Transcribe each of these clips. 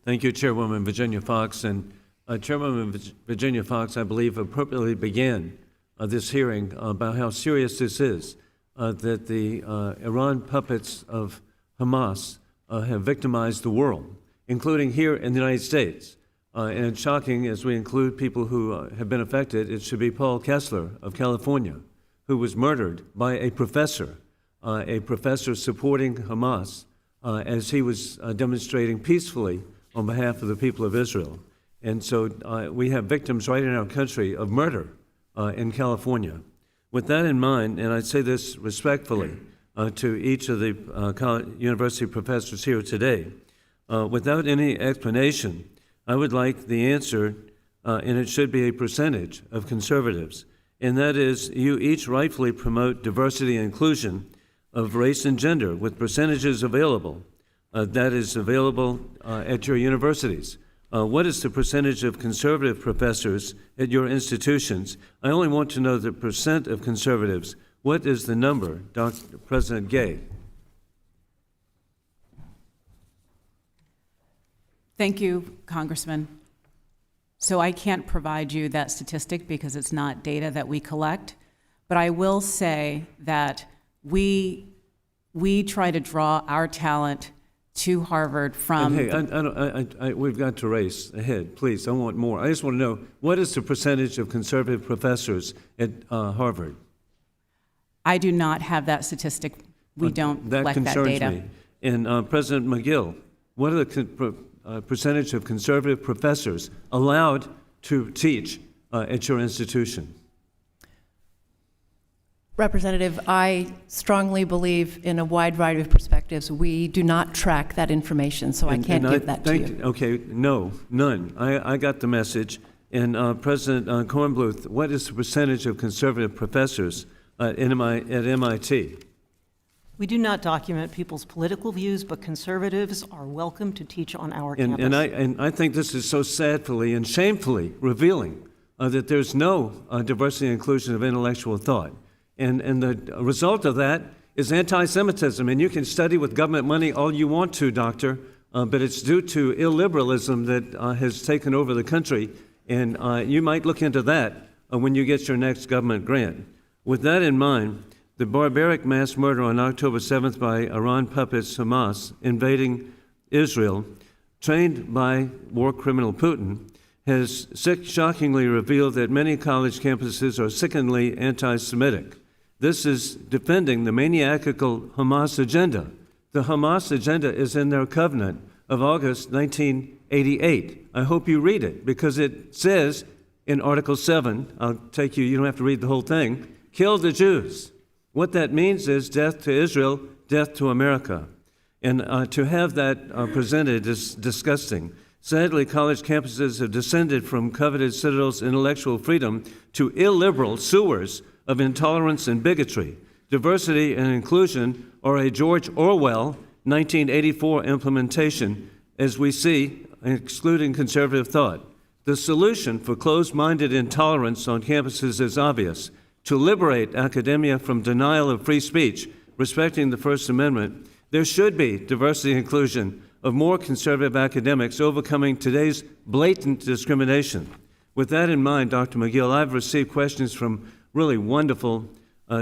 Thank you, Chairwoman Virginia Fox. And Chairwoman Virginia Fox, I believe, appropriately began this hearing about how serious this is, that the Iran puppets of Hamas have victimized the world, including here in the United States. And it's shocking, as we include people who have been affected. It should be Paul Kessler of California, who was murdered by a professor supporting Hamas as he was demonstrating peacefully on behalf of the people of Israel. And so we have victims right in our country of murder in California. With that in mind, and I say this respectfully to each of the university professors here today, without any explanation, I would like the answer, and it should be a percentage of conservatives, and that is you each rightfully promote diversity and inclusion of race and gender with percentages available. That is available at your universities. What is the percentage of conservative professors at your institutions? I only want to know the percent of conservatives. What is the number, Dr. President Gay? Thank you, Congressman. So I can't provide you that statistic because it's not data that we collect, but I will say that we try to draw our talent to Harvard from... Hey, we've got to race ahead, please. I want more. I just want to know, what is the percentage of conservative professors at Harvard? I do not have that statistic. We don't collect that data. That concerns me. And President McGill, what are the percentage of conservative professors allowed to teach at your institution? Representative, I strongly believe in a wide variety of perspectives. We do not track that information, so I can't give that to you. Okay, no, none. I got the message. And President Kornbluth, what is the percentage of conservative professors at MIT? We do not document people's political views, but conservatives are welcome to teach on our campus. And I think this is so sadly and shamefully revealing that there's no diversity and inclusion of intellectual thought. And the result of that is anti-Semitism. And you can study with government money all you want to, Doctor, but it's due to illiberalism that has taken over the country. And you might look into that when you get your next government grant. With that in mind, the barbaric mass murder on October 7th by Iran puppets Hamas invading Israel, trained by war criminal Putin, has shockingly revealed that many college campuses are sickeningly anti-Semitic. This is defending the maniacal Hamas agenda. The Hamas agenda is in their covenant of August 1988. I hope you read it, because it says in Article 7, I'll take you, you don't have to read the whole thing, kill the Jews. What that means is death to Israel, death to America. And to have that presented is disgusting. Sadly, college campuses have descended from coveted citadels intellectual freedom to illiberal sewers of intolerance and bigotry. Diversity and inclusion are a George Orwell 1984 implementation, as we see, excluding conservative thought. The solution for closed-minded intolerance on campuses is obvious: to liberate academia from denial of free speech, respecting the First Amendment. There should be diversity and inclusion of more conservative academics overcoming today's blatant discrimination. With that in mind, Dr. McGill, I've received questions from really wonderful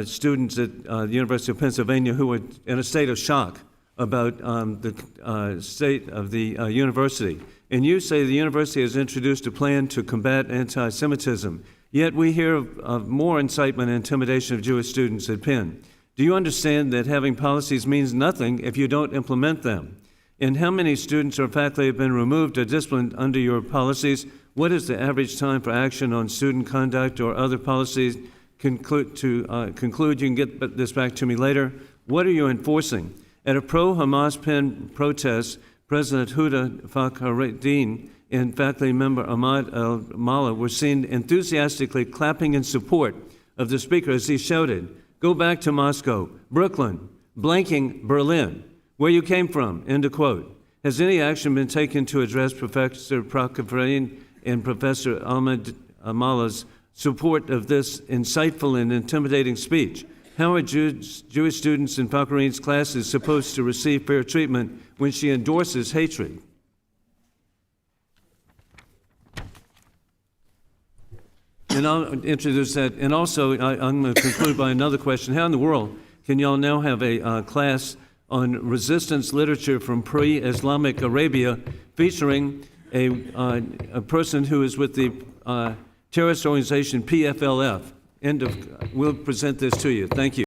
students at the University of Pennsylvania who are in a state of shock about the state of the university. And you say the university has introduced a plan to combat anti-Semitism, yet we hear of more incitement and intimidation of Jewish students at Penn. Do you understand that having policies means nothing if you don't implement them? And how many students or faculty have been removed or disciplined under your policies? What is the average time for action on student conduct or other policies? Conclude, you can get this back to me later. What are you enforcing? At a pro-Hamas Penn protest, President Huda Fakhreddin and faculty member Ahmad al-Mallah were seen enthusiastically clapping in support of the speaker as he shouted, "Go back to Moscow, Brooklyn, blanking Berlin, where you came from," end of quote. Has any action been taken to address Professor Fakhreddin and Professor Ahmad al-Mallah's support of this insightful and intimidating speech? How are Jewish students in Fakhreddin's classes supposed to receive fair treatment when she endorses hatred? And I'll introduce that. And also, I'm going to conclude by another question. How in the world can y'all now have a class on resistance literature from pre-Islamic Arabia featuring a person who is with the terrorist organization PFLF? We'll present this to you. Thank you.